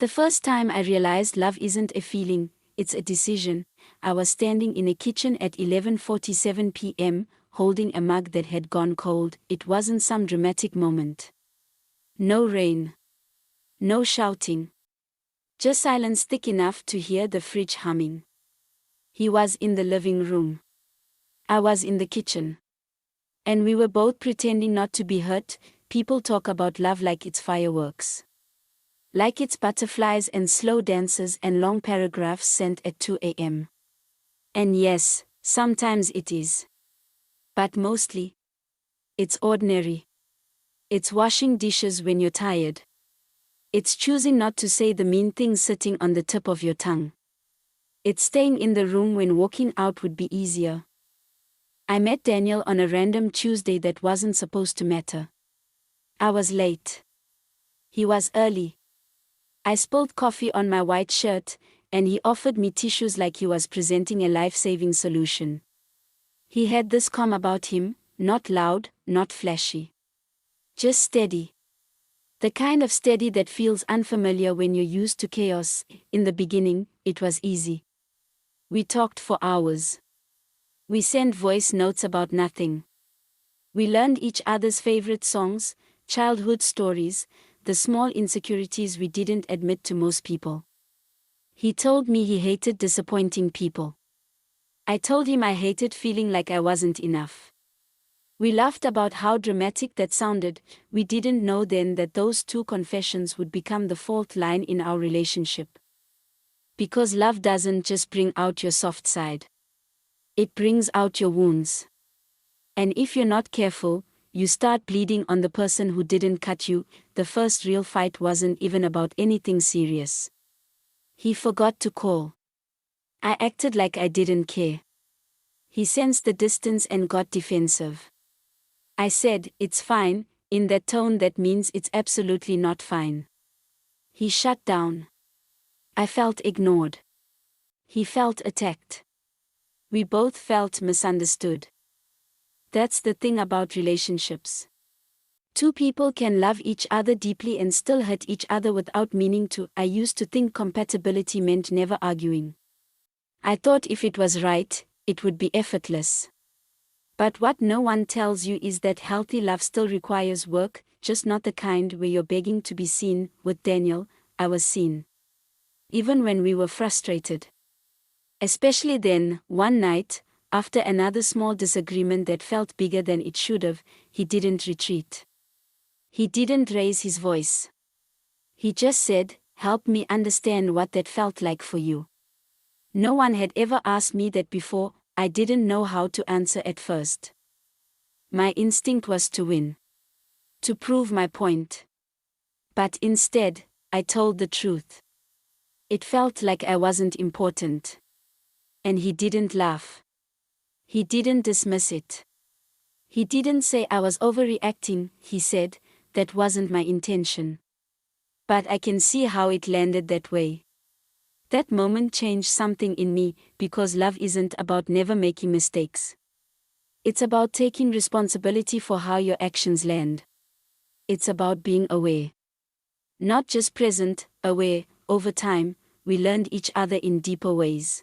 The first time I realized love isn't a feeling, it's a decision, I was standing in a kitchen at 11:47 p.m., holding a mug that had gone cold. It wasn't some dramatic moment. No rain. No shouting. Just silence thick enough to hear the fridge humming. He was in the living room. I was in the kitchen. And we were both pretending not to be hurt. People talk about love like it's fireworks. Like it's butterflies and slow dances and long paragraphs sent at 2 a.m. And yes, sometimes it is. But mostly, it's ordinary. It's washing dishes when you're tired. It's choosing not to say the mean things sitting on the tip of your tongue. It's staying in the room when walking out would be easier. I met Daniel on a random Tuesday that wasn't supposed to matter. I was late. He was early. I spilled coffee on my white shirt, and he offered me tissues like he was presenting a life-saving solution. He had this calm about him, not loud, not flashy. Just steady. The kind of steady that feels unfamiliar when you're used to chaos. In the beginning, it was easy. We talked for hours. We sent voice notes about nothing. We learned each other's favorite songs, childhood stories, the small insecurities we didn't admit to most people. He told me he hated disappointing people. I told him I hated feeling like I wasn't enough. We laughed about how dramatic that sounded. We didn't know then that those two confessions would become the fault line in our relationship. Because love doesn't just bring out your soft side. It brings out your wounds. And if you're not careful, you start bleeding on the person who didn't cut you. The first real fight wasn't even about anything serious. He forgot to call. I acted like I didn't care. He sensed the distance and got defensive. I said, "It's fine," in that tone that means it's absolutely not fine. He shut down. I felt ignored. He felt attacked. We both felt misunderstood. That's the thing about relationships. Two people can love each other deeply and still hurt each other without meaning to. I used to think compatibility meant never arguing. I thought if it was right, it would be effortless. But what no one tells you is that healthy love still requires work, just not the kind where you're begging to be seen. With Daniel, I was seen. Even when we were frustrated. Especially then, one night, after another small disagreement that felt bigger than it should have, he didn't retreat. He didn't raise his voice. He just said, "Help me understand what that felt like for you." No one had ever asked me that before. I didn't know how to answer at first. My instinct was to win. To prove my point. But instead, I told the truth. It felt like I wasn't important. And he didn't laugh. He didn't dismiss it. He didn't say I was overreacting. He said, "That wasn't my intention." But I can see how it landed that way. That moment changed something in me, because love isn't about never making mistakes. It's about taking responsibility for how your actions land. It's about being aware. Not just present, aware. Over time, we learned each other in deeper ways.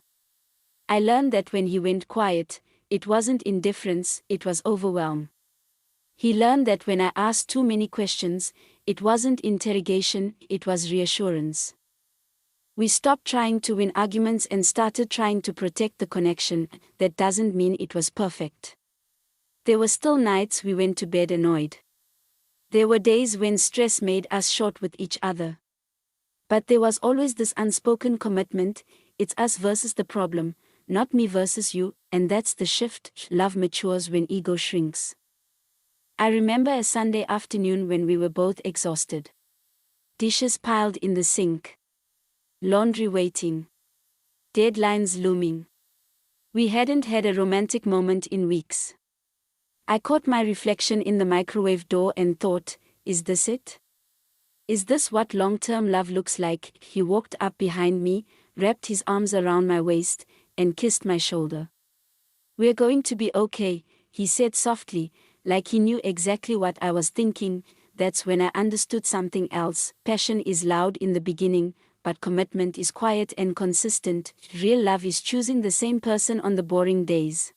I learned that when he went quiet, it wasn't indifference, it was overwhelm. He learned that when I asked too many questions, it wasn't interrogation, it was reassurance. We stopped trying to win arguments and started trying to protect the connection. That doesn't mean it was perfect. There were still nights we went to bed annoyed. There were days when stress made us short with each other. But there was always this unspoken commitment. It's us versus the problem, not me versus you, and that's the shift. Love matures when ego shrinks. I remember a Sunday afternoon when we were both exhausted. Dishes piled in the sink. Laundry waiting. Deadlines looming. We hadn't had a romantic moment in weeks. I caught my reflection in the microwave door and thought, is this it? Is this what long-term love looks like? He walked up behind me, wrapped his arms around my waist, and kissed my shoulder. "We're going to be okay," he said softly, like he knew exactly what I was thinking. that's when I understood something else. Passion is loud in the beginning, but commitment is quiet and consistent. Real love is choosing the same person on the boring days,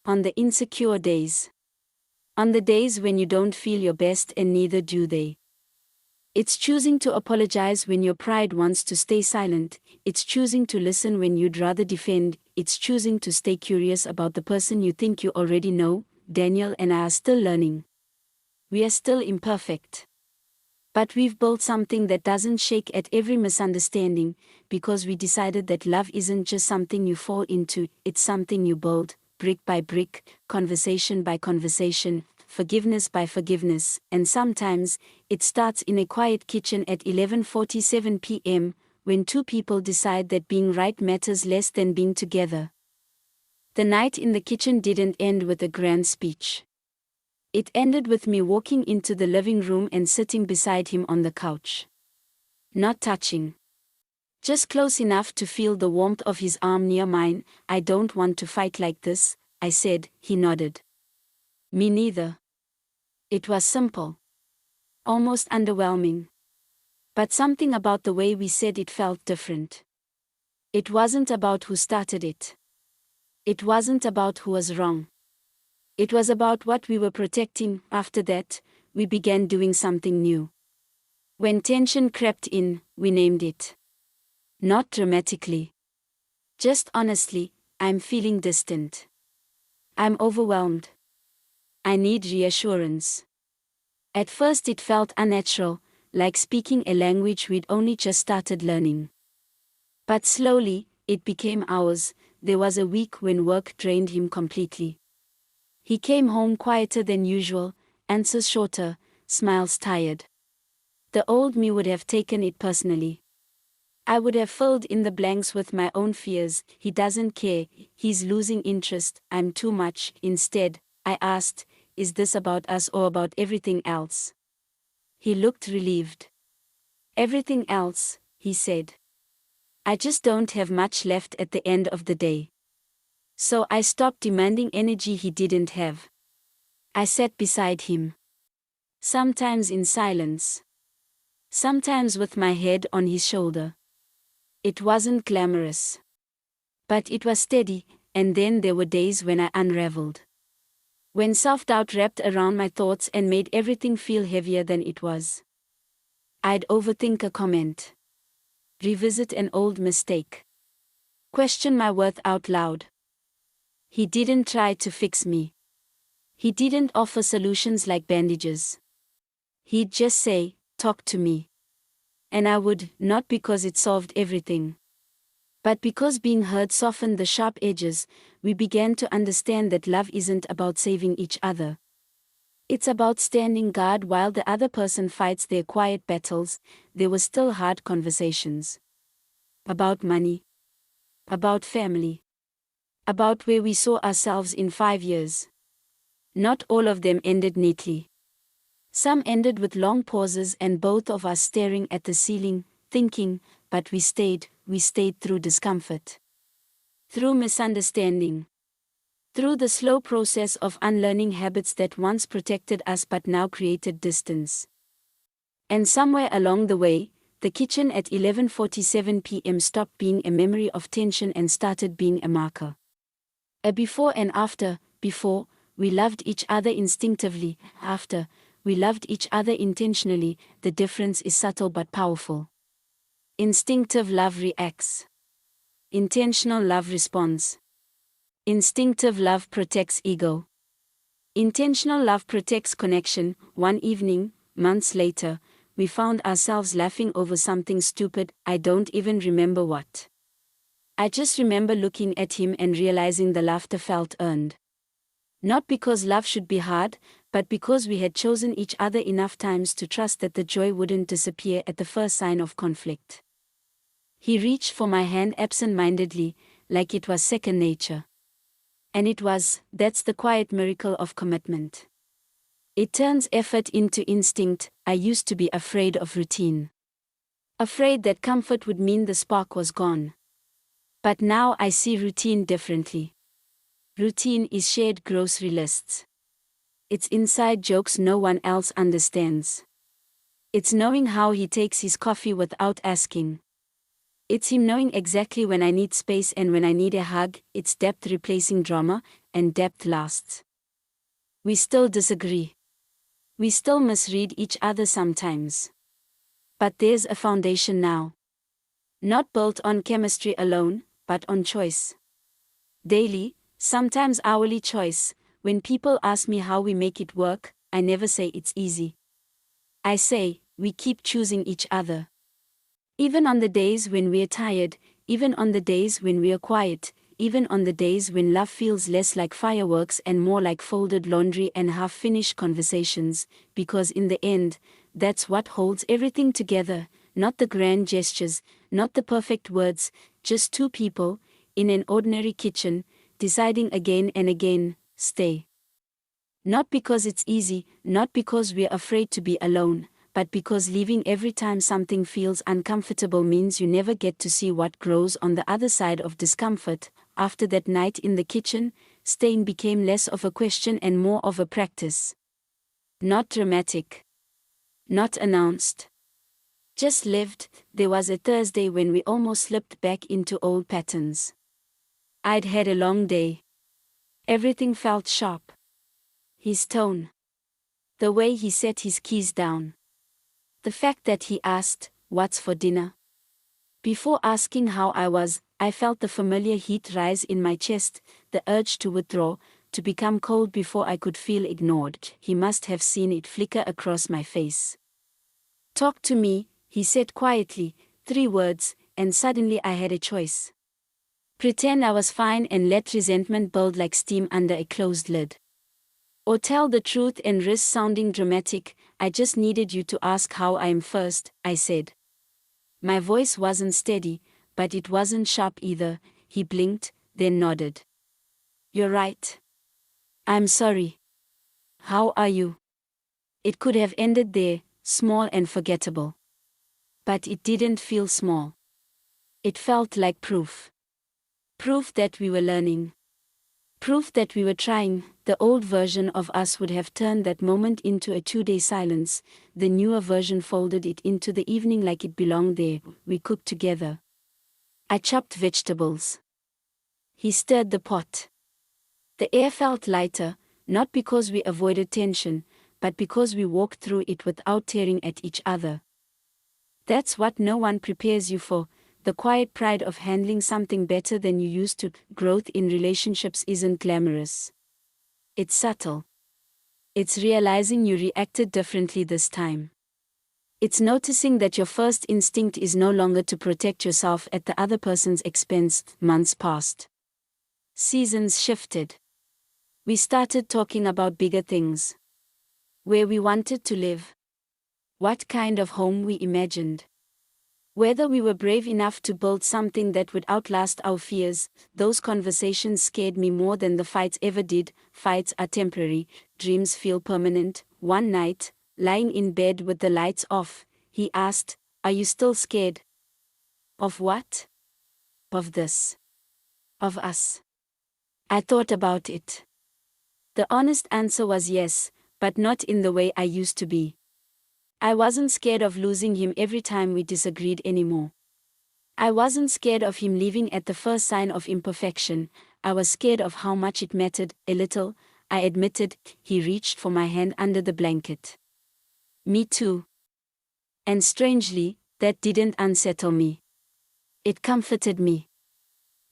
on the insecure days, on the days when you don't feel your best and neither do they. It's choosing to apologize when your pride wants to stay silent. It's choosing to listen when you'd rather defend. It's choosing to stay curious about the person you think you already know. Daniel and I are still learning. We are still imperfect. But we've built something that doesn't shake at every misunderstanding, because we decided that love isn't just something you fall into, it's something you build, brick by brick, conversation by conversation, forgiveness by forgiveness, and sometimes, it starts in a quiet kitchen at 11:47 p.m., when two people decide that being right matters less than being together. The night in the kitchen didn't end with a grand speech. It ended with me walking into the living room and sitting beside him on the couch. Not touching. Just close enough to feel the warmth of his arm near mine. "I don't want to fight like this," I said. He nodded. "Me neither." It was simple. Almost underwhelming. But something about the way we said it felt different. It wasn't about who started it. It wasn't about who was wrong. It was about what we were protecting. After that, we began doing something new. When tension crept in, we named it. Not dramatically. Just honestly, "I'm feeling distant. I'm overwhelmed. I need reassurance." At first it felt unnatural, like speaking a language we'd only just started learning. But slowly, it became ours. There was a week when work drained him completely. He came home quieter than usual, answers shorter, smiles tired. The old me would have taken it personally. I would have filled in the blanks with my own fears. "He doesn't care, he's losing interest, I'm too much." Instead, I asked, "Is this about us or about everything else?" He looked relieved. "Everything else," he said. "I just don't have much left at the end of the day." So I stopped demanding energy he didn't have. I sat beside him. Sometimes in silence. Sometimes with my head on his shoulder. It wasn't glamorous. But it was steady, and then there were days when I unraveled. When self-doubt wrapped around my thoughts and made everything feel heavier than it was. I'd overthink a comment. Revisit an old mistake. Question my worth out loud. He didn't try to fix me. He didn't offer solutions like bandages. He'd just say, "Talk to me." And I would, not because it solved everything. But because being heard softened the sharp edges. We began to understand that love isn't about saving each other. It's about standing guard while the other person fights their quiet battles. There were still hard conversations. About money. About family. About where we saw ourselves in 5 years. Not all of them ended neatly. Some ended with long pauses and both of us staring at the ceiling, thinking, but we stayed through discomfort. Through misunderstanding. Through the slow process of unlearning habits that once protected us but now created distance. And somewhere along the way, the kitchen at 11:47 p.m. stopped being a memory of tension and started being a marker. A before and after. Before, we loved each other instinctively. After, we loved each other intentionally. The difference is subtle but powerful. Instinctive love reacts. Intentional love responds. Instinctive love protects ego. Intentional love protects connection. One evening, months later, we found ourselves laughing over something stupid. I don't even remember what. I just remember looking at him and realizing the laughter felt earned. Not because love should be hard, but because we had chosen each other enough times to trust that the joy wouldn't disappear at the first sign of conflict. He reached for my hand absent-mindedly, like it was second nature. And it was. That's the quiet miracle of commitment. It turns effort into instinct. I used to be afraid of routine. Afraid that comfort would mean the spark was gone. But now I see routine differently. Routine is shared grocery lists. It's inside jokes no one else understands. It's knowing how he takes his coffee without asking. It's him knowing exactly when I need space and when I need a hug. It's depth replacing drama, and depth lasts. We still disagree. We still misread each other sometimes. But there's a foundation now. Not built on chemistry alone, but on choice. Daily, sometimes hourly choice. When people ask me how we make it work, I never say it's easy. I say, we keep choosing each other. Even on the days when we're tired, even on the days when we're quiet, even on the days when love feels less like fireworks and more like folded laundry and half-finished conversations, because in the end, that's what holds everything together, not the grand gestures, not the perfect words, just two people, in an ordinary kitchen, deciding again and again, stay. Not because it's easy, not because we're afraid to be alone, but because leaving every time something feels uncomfortable means you never get to see what grows on the other side of discomfort. After that night in the kitchen, staying became less of a question and more of a practice. Not dramatic. Not announced. Just lived. There was a Thursday when we almost slipped back into old patterns. I'd had a long day. Everything felt sharp. His tone. The way he set his keys down. The fact that he asked, "What's for dinner?" Before asking how I was, I felt the familiar heat rise in my chest, the urge to withdraw, to become cold before I could feel ignored. He must have seen it flicker across my face. "Talk to me," he said quietly, 3 words, and suddenly I had a choice. Pretend I was fine and let resentment build like steam under a closed lid. Or tell the truth and risk sounding dramatic. "I just needed you to ask how I am first," I said. My voice wasn't steady, but it wasn't sharp either. He blinked, then nodded. "You're right. I'm sorry. How are you?" It could have ended there, small and forgettable. But it didn't feel small. It felt like proof. Proof that we were learning. Proof that we were trying. The old version of us would have turned that moment into a 2-day silence. The newer version folded it into the evening like it belonged there. We cooked together. I chopped vegetables. He stirred the pot. The air felt lighter, not because we avoided tension, but because we walked through it without tearing at each other. That's what no one prepares you for. The quiet pride of handling something better than you used to. Growth in relationships isn't glamorous. It's subtle. It's realizing you reacted differently this time. It's noticing that your first instinct is no longer to protect yourself at the other person's expense. Months passed. Seasons shifted. We started talking about bigger things. Where we wanted to live. What kind of home we imagined. Whether we were brave enough to build something that would outlast our fears. Those conversations scared me more than the fights ever did. Fights are temporary, dreams feel permanent. One night, lying in bed with the lights off, he asked, "Are you still scared?" "Of what?" "Of this. Of us." I thought about it. The honest answer was yes, but not in the way I used to be. I wasn't scared of losing him every time we disagreed anymore. I wasn't scared of him leaving at the first sign of imperfection. I was scared of how much it mattered. A little, I admitted. He reached for my hand under the blanket. "Me too." And strangely, that didn't unsettle me. It comforted me.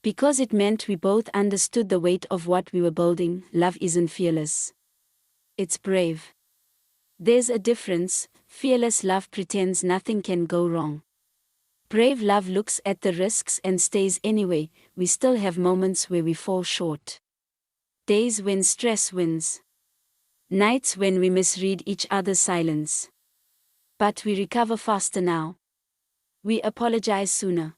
Because it meant we both understood the weight of what we were building. Love isn't fearless. It's brave. There's a difference. Fearless love pretends nothing can go wrong. Brave love looks at the risks and stays anyway. We still have moments where we fall short. Days when stress wins. Nights when we misread each other's silence. But we recover faster now. We apologize sooner.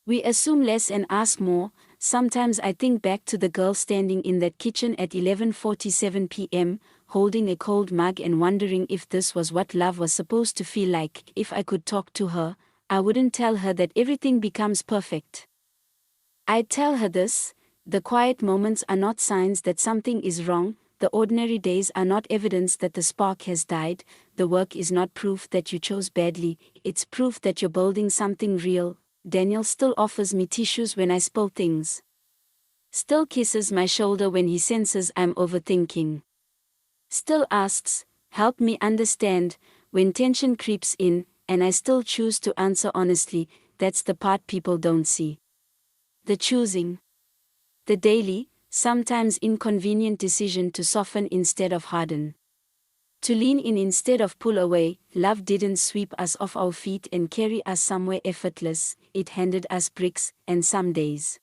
We assume less and ask more. Sometimes I think back to the girl standing in that kitchen at 11:47 p.m., holding a cold mug and wondering if this was what love was supposed to feel like. If I could talk to her, I wouldn't tell her that everything becomes perfect. I'd tell her this: the quiet moments are not signs that something is wrong, The ordinary days are not evidence that the spark has died, the work is not proof that you chose badly, it's proof that you're building something real. Daniel still offers me tissues when I spill things. Still kisses my shoulder when he senses I'm overthinking. Still asks, help me understand, when tension creeps in, and I still choose to answer honestly. That's the part people don't see. The choosing. The daily, sometimes inconvenient decision to soften instead of harden. To lean in instead of pull away. Love didn't sweep us off our feet and carry us somewhere effortless, it handed us bricks, and some days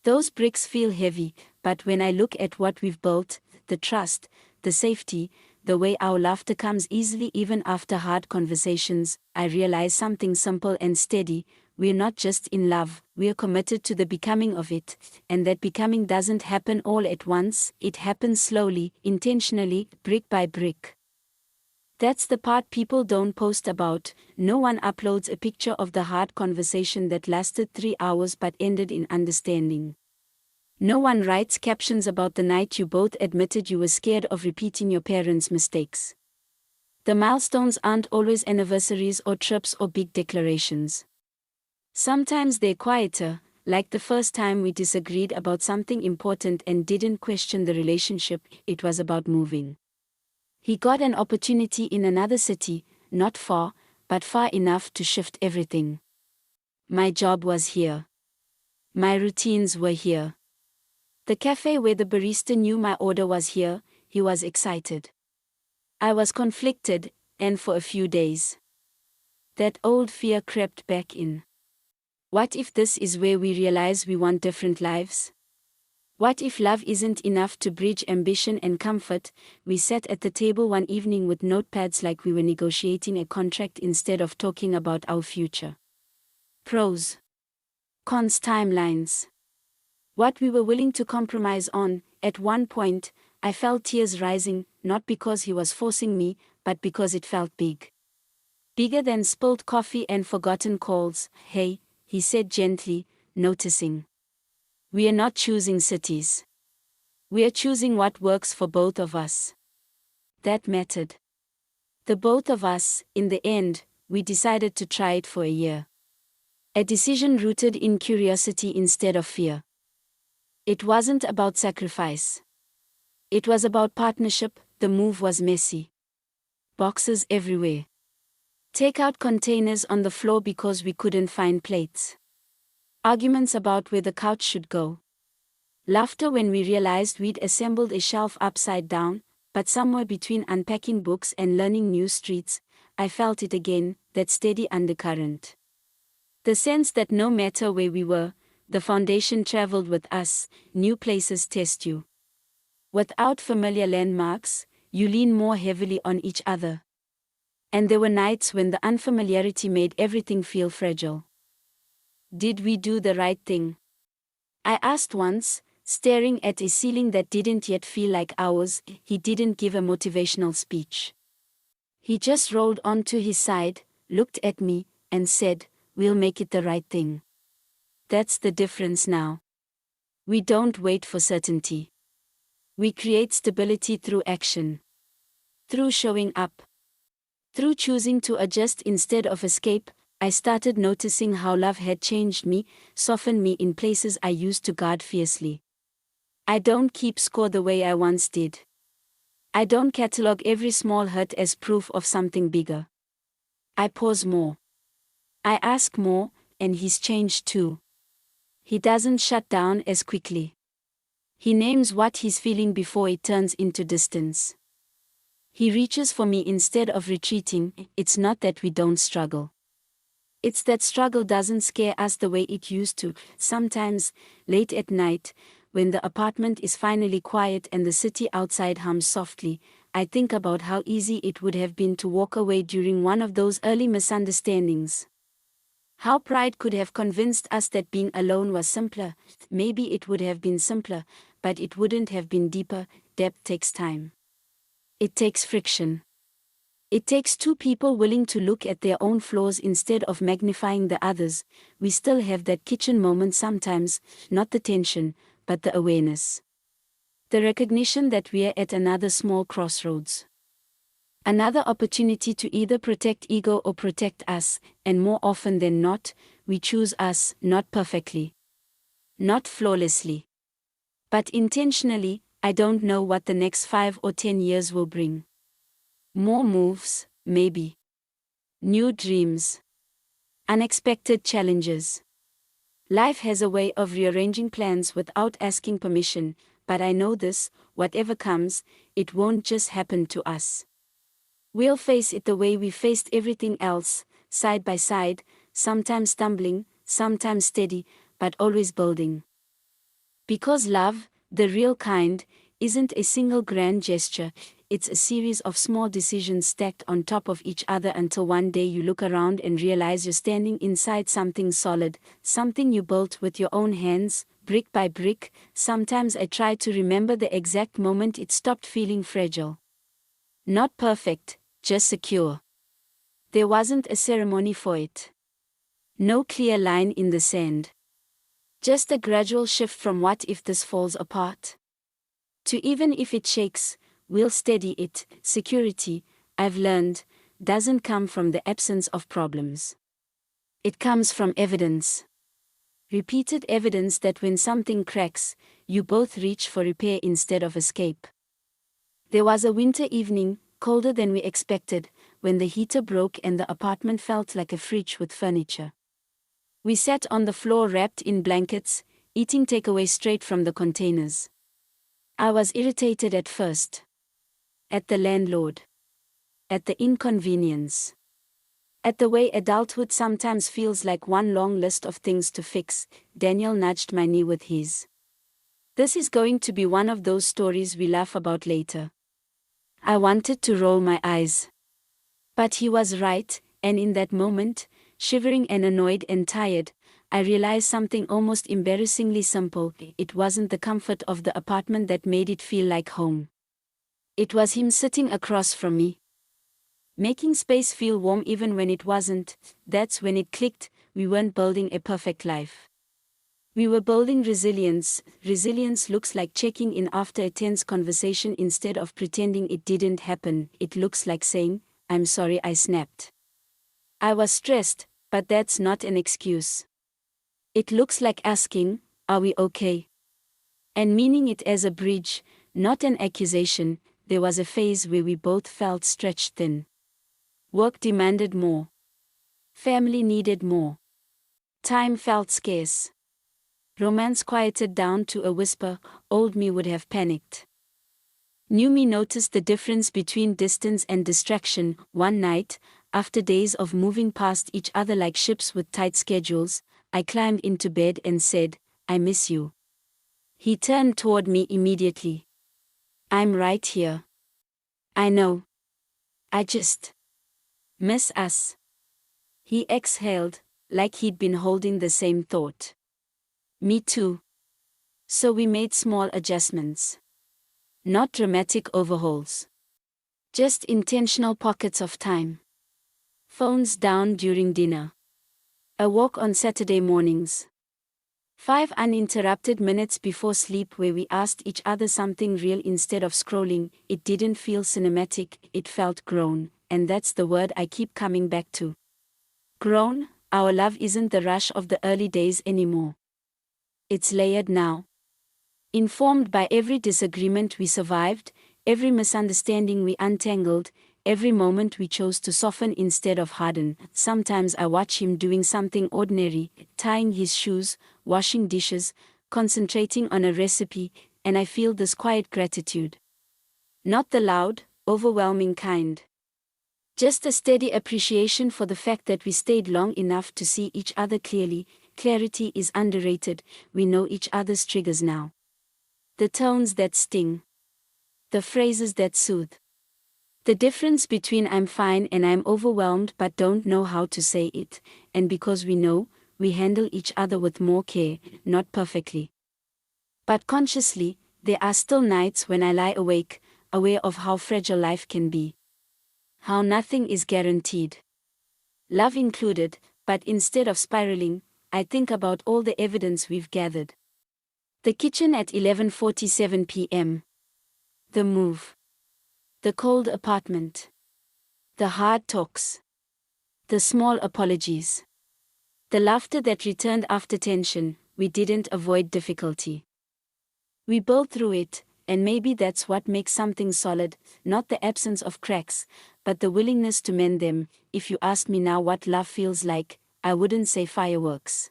those bricks feel heavy, but when I look at what we've built, the trust, the safety, the way our laughter comes easily even after hard conversations, I realize something simple and steady. We're not just in love, we're committed to the becoming of it, and that becoming doesn't happen all at once, it happens slowly, intentionally, brick by brick. That's the part people don't post about. No one uploads a picture of the hard conversation that lasted 3 hours but ended in understanding. No one writes captions about the night you both admitted you were scared of repeating your parents' mistakes. The milestones aren't always anniversaries or trips or big declarations. Sometimes they're quieter, like the first time we disagreed about something important and didn't question the relationship, it was about moving. He got an opportunity in another city, not far, but far enough to shift everything. My job was here. My routines were here. The cafe where the barista knew my order was here. He was excited. I was conflicted, and for a few days, that old fear crept back in. What if this is where we realize we want different lives? What if love isn't enough to bridge ambition and comfort? We sat at the table one evening with notepads like we were negotiating a contract instead of talking about our future. Pros, cons, timelines. What we were willing to compromise on. At one point, I felt tears rising, not because he was forcing me, but because it felt big. Bigger than spilled coffee and forgotten calls. Hey, he said gently, noticing. We are not choosing cities. We are choosing what works for both of us. That mattered. The both of us, in the end, we decided to try it for a year. A decision rooted in curiosity instead of fear. It wasn't about sacrifice. It was about partnership. The move was messy. Boxes everywhere. Takeout containers on the floor because we couldn't find plates. Arguments about where the couch should go. Laughter when we realized we'd assembled a shelf upside down, but somewhere between unpacking books and learning new streets, I felt it again, that steady undercurrent. The sense that no matter where we were, the foundation traveled with us. New places test you. Without familiar landmarks, you lean more heavily on each other. And there were nights when the unfamiliarity made everything feel fragile. Did we do the right thing? I asked once, staring at a ceiling that didn't yet feel like ours. He didn't give a motivational speech. He just rolled onto his side, looked at me, and said, "We'll make it the right thing." That's the difference now. We don't wait for certainty. We create stability through action. Through showing up. Through choosing to adjust instead of escape. I started noticing how love had changed me, softened me in places I used to guard fiercely. I don't keep score the way I once did. I don't catalog every small hurt as proof of something bigger. I pause more. I ask more, and he's changed too. He doesn't shut down as quickly. He names what he's feeling before it turns into distance. He reaches for me instead of retreating. It's not that we don't struggle. It's that struggle doesn't scare us the way it used to. Sometimes, late at night, when the apartment is finally quiet and the city outside hums softly, I think about how easy it would have been to walk away during one of those early misunderstandings. How pride could have convinced us that being alone was simpler. Maybe it would have been simpler, but it wouldn't have been deeper. Depth takes time. It takes friction. It takes two people willing to look at their own flaws instead of magnifying the others. We still have that kitchen moment sometimes, not the tension, but the awareness. The recognition that we're at another small crossroads. Another opportunity to either protect ego or protect us, and more often than not, we choose us, not perfectly. Not flawlessly. But intentionally. I don't know what the next 5 or 10 years will bring. More moves, maybe. New dreams. Unexpected challenges. Life has a way of rearranging plans without asking permission, but I know this: whatever comes, it won't just happen to us. We'll face it the way we faced everything else, side by side, sometimes stumbling, sometimes steady, but always building. Because love, the real kind, isn't a single grand gesture, it's a series of small decisions stacked on top of each other until one day you look around and realize you're standing inside something solid, something you built with your own hands, brick by brick. Sometimes I try to remember the exact moment it stopped feeling fragile. Not perfect, just secure. There wasn't a ceremony for it. No clear line in the sand. Just a gradual shift from what if this falls apart to even if it shakes, we'll steady it. Security, I've learned, doesn't come from the absence of problems. It comes from evidence. Repeated evidence that when something cracks, you both reach for repair instead of escape. There was a winter evening, colder than we expected, when the heater broke and the apartment felt like a fridge with furniture. We sat on the floor wrapped in blankets, eating takeaway straight from the containers. I was irritated at first. At the landlord. At the inconvenience. At the way adulthood sometimes feels like one long list of things to fix. Daniel nudged my knee with his. This is going to be one of those stories we laugh about later. I wanted to roll my eyes. But he was right, and in that moment, shivering and annoyed and tired, I realized something almost embarrassingly simple. It wasn't the comfort of the apartment that made it feel like home. It was him sitting across from me. Making space feel warm even when it wasn't. That's when it clicked: we weren't building a perfect life. We were building resilience. Resilience looks like checking in after a tense conversation instead of pretending it didn't happen. It looks like saying, "I'm sorry I snapped. I was stressed," but that's not an excuse. It looks like asking, "Are we okay?" And meaning it as a bridge, not an accusation. There was a phase where we both felt stretched thin. Work demanded more. Family needed more. Time felt scarce. Romance quieted down to a whisper. Old me would have panicked. New me noticed the difference between distance and distraction. One night, after days of moving past each other like ships with tight schedules, I climbed into bed and said, "I miss you." He turned toward me immediately. "I'm right here." "I know. I just miss us." He exhaled, like he'd been holding the same thought. "Me too." So we made small adjustments. Not dramatic overhauls. Just intentional pockets of time. Phones down during dinner. A walk on Saturday mornings. 5 uninterrupted minutes before sleep where we asked each other something real instead of scrolling. It didn't feel cinematic, it felt grown, and that's the word I keep coming back to. Grown. Our love isn't the rush of the early days anymore. It's layered now. Informed by every disagreement we survived, every misunderstanding we untangled, every moment we chose to soften instead of harden. Sometimes I watch him doing something ordinary, tying his shoes, washing dishes, concentrating on a recipe, and I feel this quiet gratitude. Not the loud, overwhelming kind. Just a steady appreciation for the fact that we stayed long enough to see each other clearly. Clarity is underrated. We know each other's triggers now. The tones that sting. The phrases that soothe. The difference between "I'm fine" and "I'm overwhelmed but don't know how to say it," and because we know, we handle each other with more care, not perfectly, but consciously. There are still nights when I lie awake, aware of how fragile life can be. How nothing is guaranteed. Love included, but instead of spiraling, I think about all the evidence we've gathered. The kitchen at 11:47 p.m. The move. The cold apartment. The hard talks. The small apologies. The laughter that returned after tension. We didn't avoid difficulty. We built through it, and maybe that's what makes something solid, not the absence of cracks, but the willingness to mend them. If you ask me now what love feels like, I wouldn't say fireworks.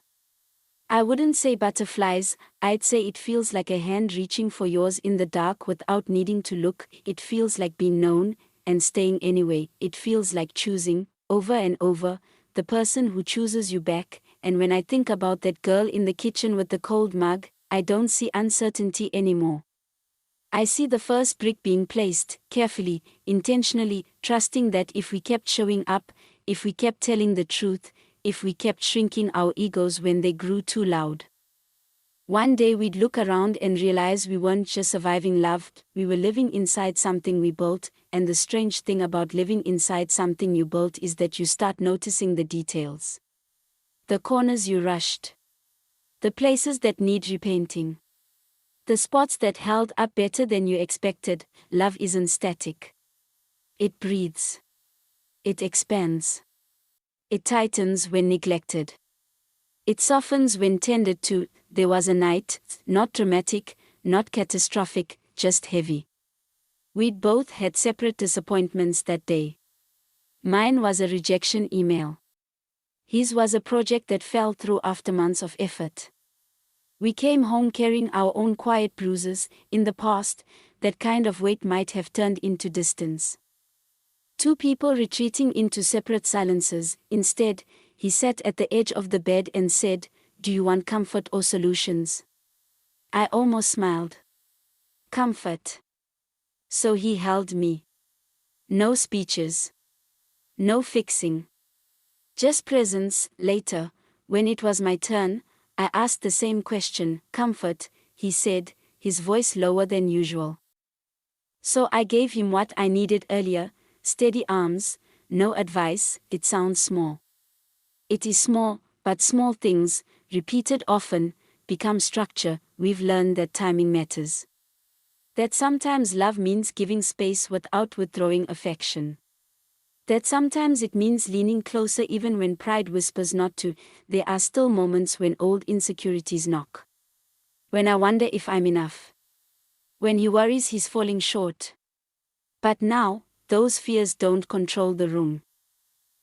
I wouldn't say butterflies, I'd say it feels like a hand reaching for yours in the dark without needing to look. It feels like being known, and staying anyway. It feels like choosing, over and over, the person who chooses you back. And when I think about that girl in the kitchen with the cold mug, I don't see uncertainty anymore. I see the first brick being placed, carefully, intentionally, trusting that if we kept showing up, if we kept telling the truth, if we kept shrinking our egos when they grew too loud, one day we'd look around and realize we weren't just surviving love, we were living inside something we built. And the strange thing about living inside something you built is that you start noticing the details. The corners you rushed. The places that need repainting. The spots that held up better than you expected. Love isn't static. It breathes. It expands. It tightens when neglected. It softens when tended to. There was a night, not dramatic, not catastrophic, just heavy. We'd both had separate disappointments that day. Mine was a rejection email. His was a project that fell through after months of effort. We came home carrying our own quiet bruises. In the past, that kind of weight might have turned into distance. Two people retreating into separate silences. Instead, he sat at the edge of the bed and said, "Do you want comfort or solutions?" I almost smiled. Comfort. So he held me. No speeches. No fixing. Just presence. Later, when it was my turn, I asked the same question. Comfort, he said, his voice lower than usual. So I gave him what I needed earlier, steady arms, no advice. It sounds small. It is small, but small things, repeated often, become structure. We've learned that timing matters. That sometimes love means giving space without withdrawing affection. That sometimes it means leaning closer even when pride whispers not to. There are still moments when old insecurities knock. When I wonder if I'm enough. When he worries he's falling short. But now, those fears don't control the room.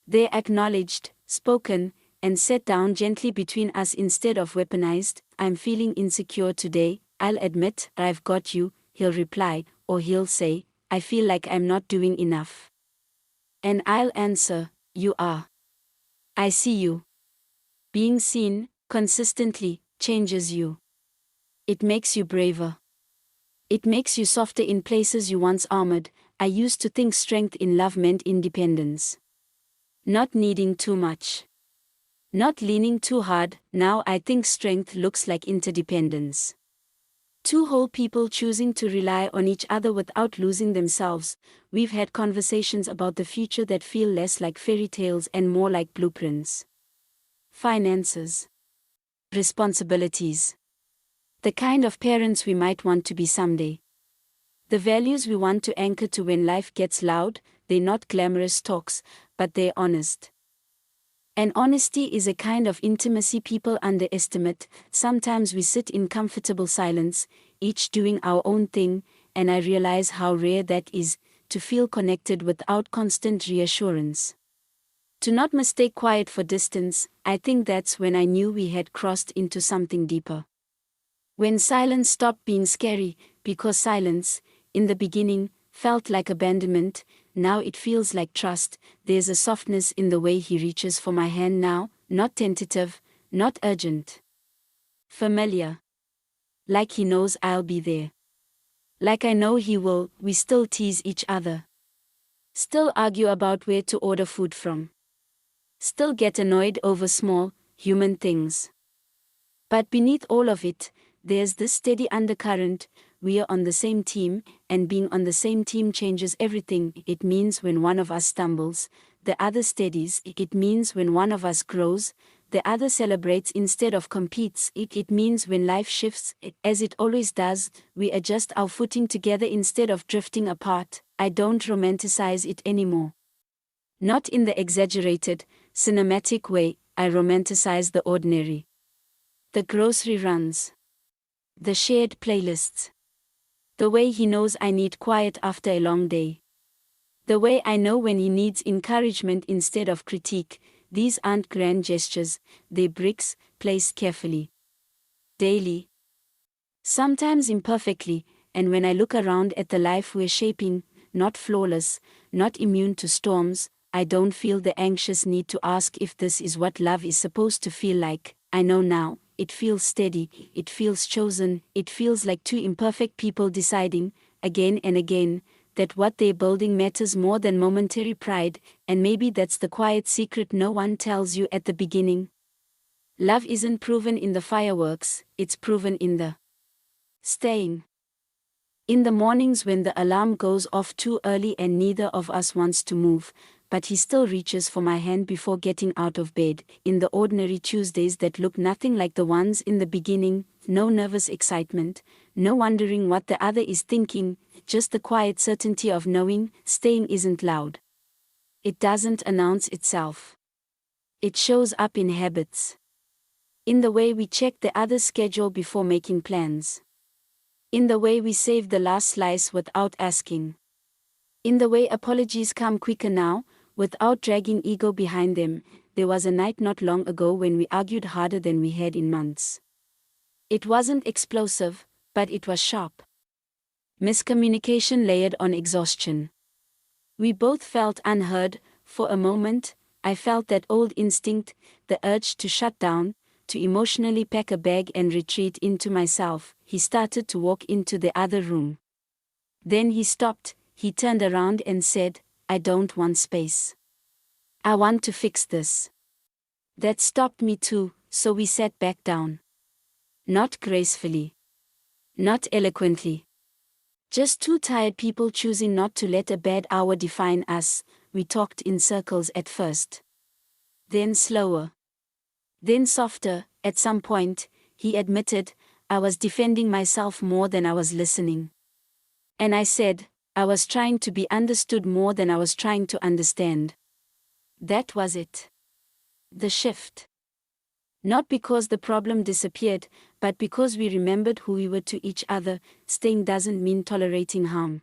They're acknowledged, spoken, and set down gently between us instead of weaponized. I'm feeling insecure today, I'll admit. I've got you, he'll reply, or he'll say, I feel like I'm not doing enough. And I'll answer, you are. I see you. Being seen, consistently, changes you. It makes you braver. It makes you softer in places you once armored. I used to think strength in love meant independence. Not needing too much. Not leaning too hard. Now I think strength looks like interdependence. Two whole people choosing to rely on each other without losing themselves. We've had conversations about the future that feel less like fairy tales and more like blueprints. Finances. Responsibilities. The kind of parents we might want to be someday. The values we want to anchor to when life gets loud. They're not glamorous talks, but they're honest. And honesty is a kind of intimacy people underestimate. Sometimes we sit in comfortable silence, each doing our own thing, and I realize how rare that is, to feel connected without constant reassurance. To not mistake quiet for distance. I think that's when I knew we had crossed into something deeper. When silence stopped being scary, because silence, in the beginning, felt like abandonment. Now it feels like trust. There's a softness in the way he reaches for my hand now, not tentative, not urgent. Familiar. Like he knows I'll be there. Like I know he will. We still tease each other. Still argue about where to order food from. Still get annoyed over small, human things. But beneath all of it, there's this steady undercurrent. We are on the same team, and being on the same team changes everything. It means when one of us stumbles, the other steadies. It means when one of us grows, the other celebrates instead of competes. It means when life shifts, as it always does, we adjust our footing together instead of drifting apart. I don't romanticize it anymore. Not in the exaggerated, cinematic way, I romanticize the ordinary. The grocery runs. The shared playlists. The way he knows I need quiet after a long day. The way I know when he needs encouragement instead of critique. These aren't grand gestures, they're bricks, placed carefully. Daily. Sometimes imperfectly, and when I look around at the life we're shaping, not flawless, not immune to storms, I don't feel the anxious need to ask if this is what love is supposed to feel like. I know now, it feels steady, it feels chosen, it feels like two imperfect people deciding, again and again, that what they're building matters more than momentary pride, and maybe that's the quiet secret no one tells you at the beginning. Love isn't proven in the fireworks, it's proven in the staying. In the mornings when the alarm goes off too early and neither of us wants to move, but he still reaches for my hand before getting out of bed. In the ordinary Tuesdays that look nothing like the ones in the beginning, no nervous excitement, no wondering what the other is thinking, just the quiet certainty of knowing. Staying isn't loud. It doesn't announce itself. It shows up in habits. In the way we check the other's schedule before making plans. In the way we save the last slice without asking. In the way apologies come quicker now, without dragging ego behind them. There was a night not long ago when we argued harder than we had in months. It wasn't explosive, but it was sharp. Miscommunication layered on exhaustion. We both felt unheard. For a moment, I felt that old instinct, the urge to shut down, to emotionally pack a bag and retreat into myself. He started to walk into the other room. Then he stopped, he turned around and said, "I don't want space. I want to fix this." That stopped me too, so we sat back down. Not gracefully. Not eloquently. Just two tired people choosing not to let a bad hour define us. We talked in circles at first. Then slower. Then softer. At some point, he admitted, I was defending myself more than I was listening. And I said, I was trying to be understood more than I was trying to understand. That was it. The shift. Not because the problem disappeared, but because we remembered who we were to each other. Staying doesn't mean tolerating harm.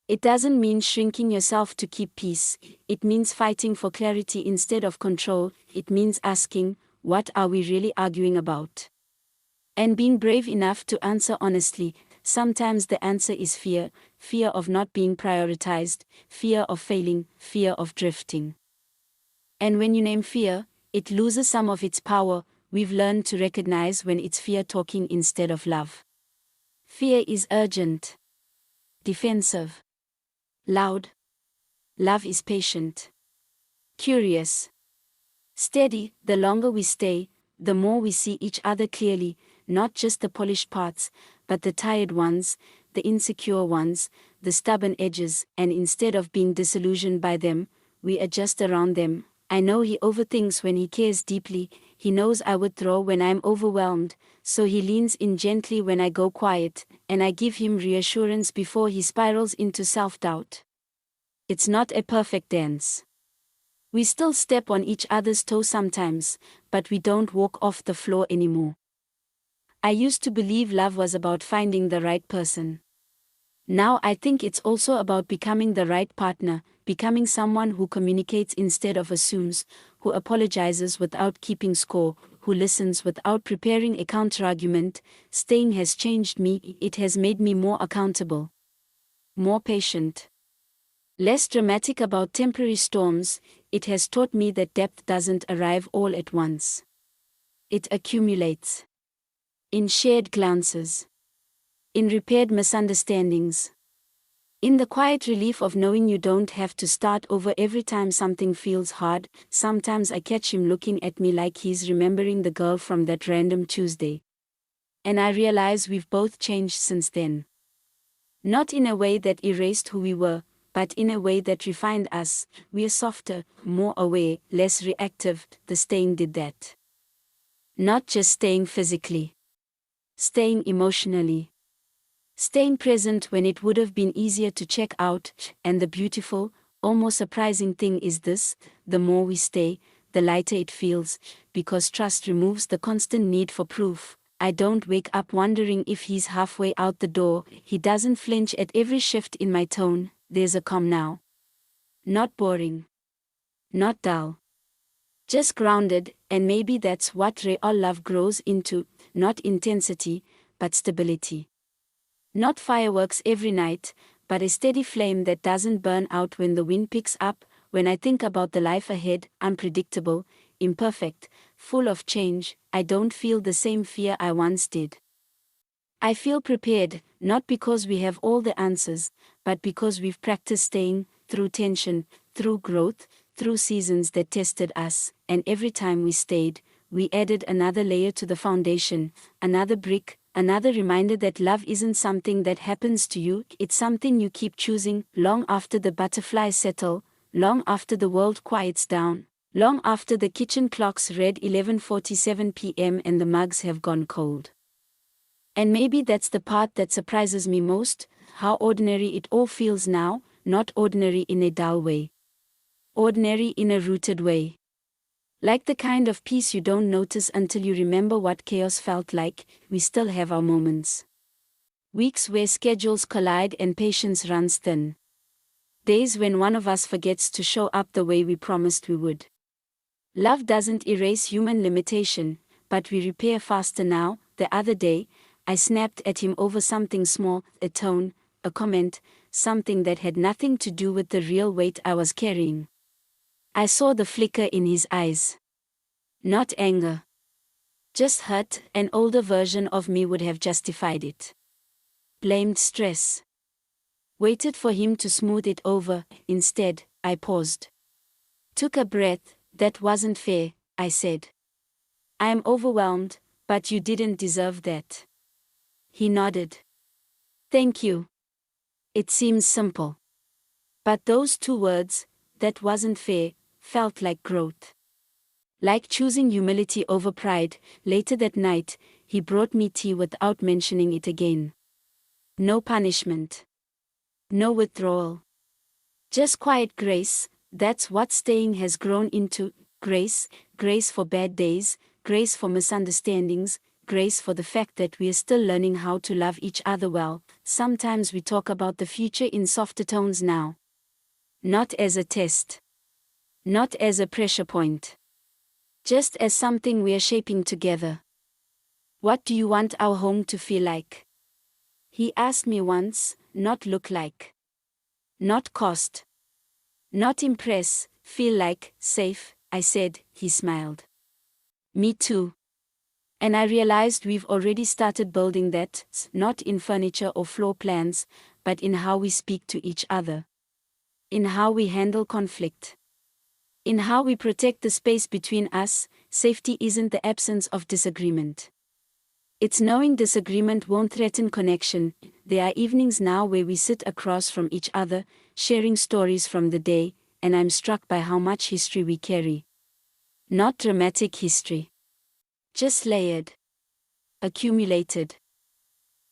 It doesn't mean shrinking yourself to keep peace. It means fighting for clarity instead of control. It means asking, what are we really arguing about? And being brave enough to answer honestly. Sometimes the answer is fear, fear of not being prioritized, fear of failing, fear of drifting. And when you name fear, it loses some of its power. We've learned to recognize when it's fear talking instead of love. Fear is urgent, defensive, loud. Love is patient, curious, steady. The longer we stay, the more we see each other clearly, not just the polished parts, but the tired ones, the insecure ones, the stubborn edges, and instead of being disillusioned by them, we adjust around them. I know he overthinks when he cares deeply. He knows I withdraw when I'm overwhelmed, so he leans in gently when I go quiet, and I give him reassurance before he spirals into self-doubt. It's not a perfect dance. We still step on each other's toes sometimes, but we don't walk off the floor anymore. I used to believe love was about finding the right person. Now I think it's also about becoming the right partner, becoming someone who communicates instead of assumes, who apologizes without keeping score, who listens without preparing a counterargument. Staying has changed me. It has made me more accountable, more patient, less dramatic about temporary storms. It has taught me that depth doesn't arrive all at once. It accumulates. In shared glances. In repaired misunderstandings. In the quiet relief of knowing you don't have to start over every time something feels hard. Sometimes I catch him looking at me like he's remembering the girl from that random Tuesday. And I realize we've both changed since then. Not in a way that erased who we were, but in a way that refined us. We're softer, more aware, less reactive. The staying did that. Not just staying physically. Staying emotionally. Staying present when it would have been easier to check out, and the beautiful, almost surprising thing is this: the more we stay, the lighter it feels, because trust removes the constant need for proof. I don't wake up wondering if he's halfway out the door. He doesn't flinch at every shift in my tone. There's a calm now. Not boring. Not dull. Just grounded, and maybe that's what real love grows into, not intensity, but stability. Not fireworks every night, but a steady flame that doesn't burn out when the wind picks up. When I think about the life ahead, unpredictable, imperfect, full of change, I don't feel the same fear I once did. I feel prepared, not because we have all the answers, but because we've practiced staying, through tension, through growth, through seasons that tested us, and every time we stayed, we added another layer to the foundation, another brick, another reminder that love isn't something that happens to you, it's something you keep choosing, long after the butterflies settle, long after the world quiets down, long after the kitchen clocks read 11:47 p.m. and the mugs have gone cold. And maybe that's the part that surprises me most, how ordinary it all feels now, not ordinary in a dull way. Ordinary in a rooted way. Like the kind of peace you don't notice until you remember what chaos felt like. We still have our moments. Weeks where schedules collide and patience runs thin. Days when one of us forgets to show up the way we promised we would. Love doesn't erase human limitation, but we repair faster now. The other day, I snapped at him over something small, a tone, a comment, something that had nothing to do with the real weight I was carrying. I saw the flicker in his eyes. Not anger. Just hurt. An older version of me would have justified it. Blamed stress. Waited for him to smooth it over. Instead, I paused. Took a breath. That wasn't fair, I said. I am overwhelmed, but you didn't deserve that. He nodded. Thank you. It seems simple. But those two words, that wasn't fair, felt like growth. Like choosing humility over pride. Later that night, he brought me tea without mentioning it again. No punishment. No withdrawal. Just quiet grace. That's what staying has grown into. Grace, grace for bad days, grace for misunderstandings, grace for the fact that we are still learning how to love each other well. Sometimes we talk about the future in softer tones now. Not as a test. Not as a pressure point. Just as something we are shaping together. What do you want our home to feel like? He asked me once. Not look like. Not cost. Not impress. Feel like. Safe, I said. He smiled. Me too. And I realized we've already started building that, not in furniture or floor plans, but in how we speak to each other. In how we handle conflict. In how we protect the space between us. Safety isn't the absence of disagreement. It's knowing disagreement won't threaten connection. There are evenings now where we sit across from each other, sharing stories from the day, and I'm struck by how much history we carry. Not dramatic history. Just layered. Accumulated.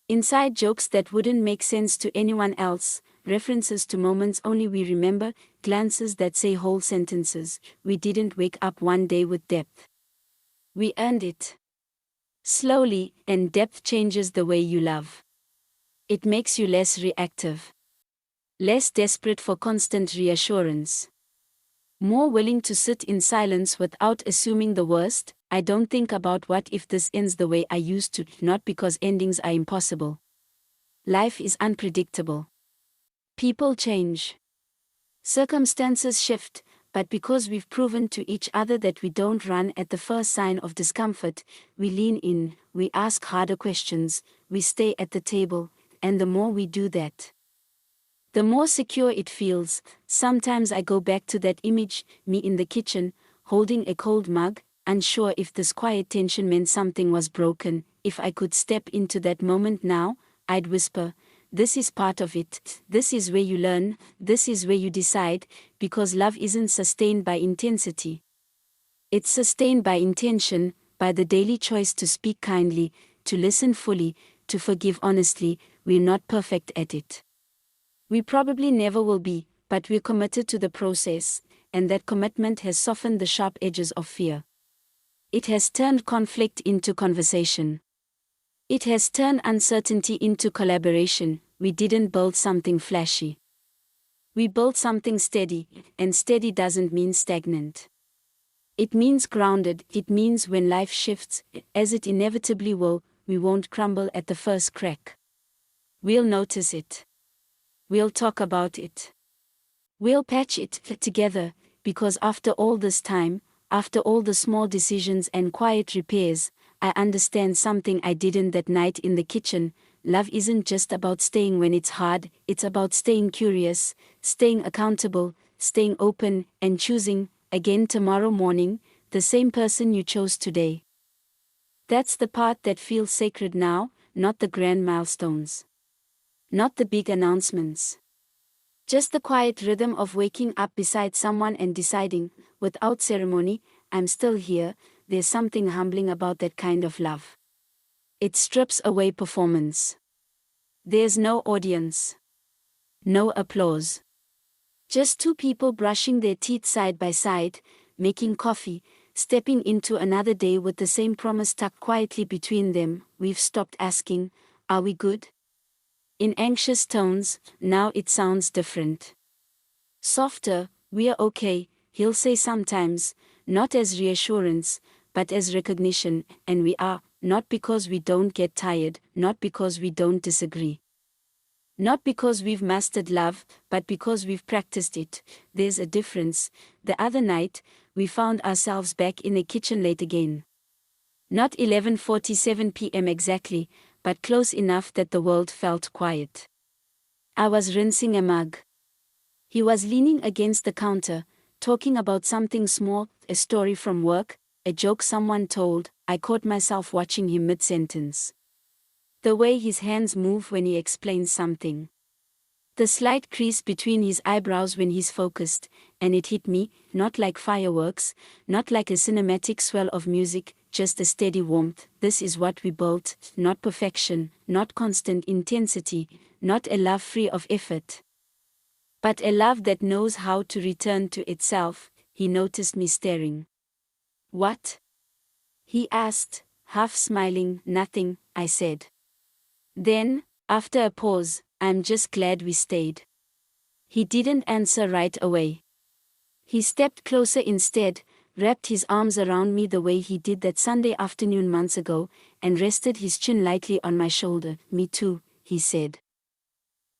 Inside jokes that wouldn't make sense to anyone else, references to moments only we remember, glances that say whole sentences. We didn't wake up one day with depth. We earned it. Slowly, and depth changes the way you love. It makes you less reactive. Less desperate for constant reassurance. More willing to sit in silence without assuming the worst. I don't think about what if this ends the way I used to, not because endings are impossible. Life is unpredictable. People change. Circumstances shift, but because we've proven to each other that we don't run at the first sign of discomfort, we lean in, we ask harder questions, we stay at the table, and the more we do that, the more secure it feels. Sometimes I go back to that image, me in the kitchen, holding a cold mug, unsure if this quiet tension meant something was broken. If I could step into that moment now, I'd whisper, this is part of it, this is where you learn, this is where you decide, because love isn't sustained by intensity. It's sustained by intention, by the daily choice to speak kindly, to listen fully, to forgive honestly. We're not perfect at it. We probably never will be, but we're committed to the process, and that commitment has softened the sharp edges of fear. It has turned conflict into conversation. It has turned uncertainty into collaboration. We didn't build something flashy. We built something steady, and steady doesn't mean stagnant. It means grounded. It means when life shifts, as it inevitably will, we won't crumble at the first crack. We'll notice it. We'll talk about it. We'll patch it together, because after all this time, after all the small decisions and quiet repairs, I understand something I didn't that night in the kitchen. Love isn't just about staying when it's hard, it's about staying curious, staying accountable, staying open, and choosing, again tomorrow morning, the same person you chose today. That's the part that feels sacred now, not the grand milestones. Not the big announcements. Just the quiet rhythm of waking up beside someone and deciding, without ceremony, I'm still here. There's something humbling about that kind of love. It strips away performance. There's no audience. No applause. Just two people brushing their teeth side by side, making coffee, stepping into another day with the same promise tucked quietly between them. We've stopped asking, "Are we good?" In anxious tones. Now it sounds different. Softer. "We're okay," he'll say sometimes, not as reassurance, but as recognition, and we are, not because we don't get tired, not because we don't disagree. Not because we've mastered love, but because we've practiced it. There's a difference. The other night, we found ourselves back in a kitchen late again. Not 11:47 p.m. exactly, but close enough that the world felt quiet. I was rinsing a mug. He was leaning against the counter, talking about something small, a story from work, a joke someone told. I caught myself watching him mid-sentence. The way his hands move when he explains something. The slight crease between his eyebrows when he's focused, and it hit me, not like fireworks, not like a cinematic swell of music, just a steady warmth. This is what we built, not perfection, not constant intensity, not a love free of effort. But a love that knows how to return to itself. He noticed me staring. "What?" he asked, half smiling. "Nothing," I said. Then, after a pause, "I'm just glad we stayed." He didn't answer right away. He stepped closer instead, wrapped his arms around me the way he did that Sunday afternoon months ago, and rested his chin lightly on my shoulder. "Me too," he said.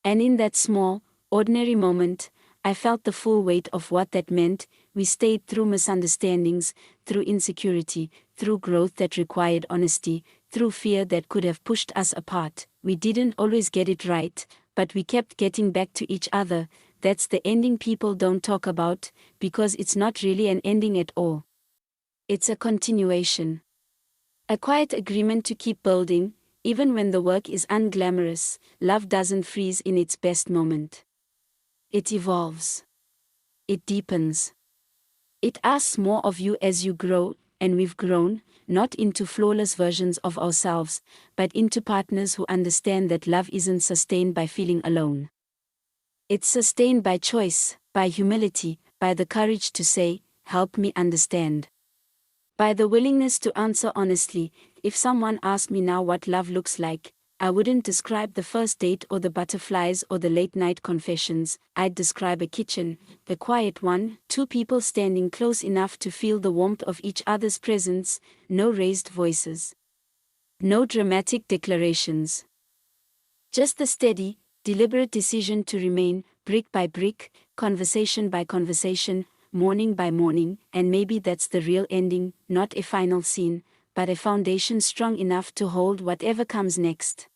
And in that small, ordinary moment, I felt the full weight of what that meant. We stayed through misunderstandings, through insecurity, through growth that required honesty, through fear that could have pushed us apart. We didn't always get it right, but we kept getting back to each other. That's the ending people don't talk about, because it's not really an ending at all. It's a continuation. A quiet agreement to keep building, even when the work is unglamorous. Love doesn't freeze in its best moment. It evolves. It deepens. It asks more of you as you grow, and we've grown, not into flawless versions of ourselves, but into partners who understand that love isn't sustained by feeling alone. It's sustained by choice, by humility, by the courage to say, "Help me understand." By the willingness to answer honestly. If someone asked me now what love looks like, I wouldn't describe the first date or the butterflies or the late-night confessions. I'd describe a kitchen, a quiet one, two people standing close enough to feel the warmth of each other's presence, no raised voices. No dramatic declarations. Just the steady, deliberate decision to remain, brick by brick, conversation by conversation, morning by morning, and maybe that's the real ending, not a final scene, but a foundation strong enough to hold whatever comes next.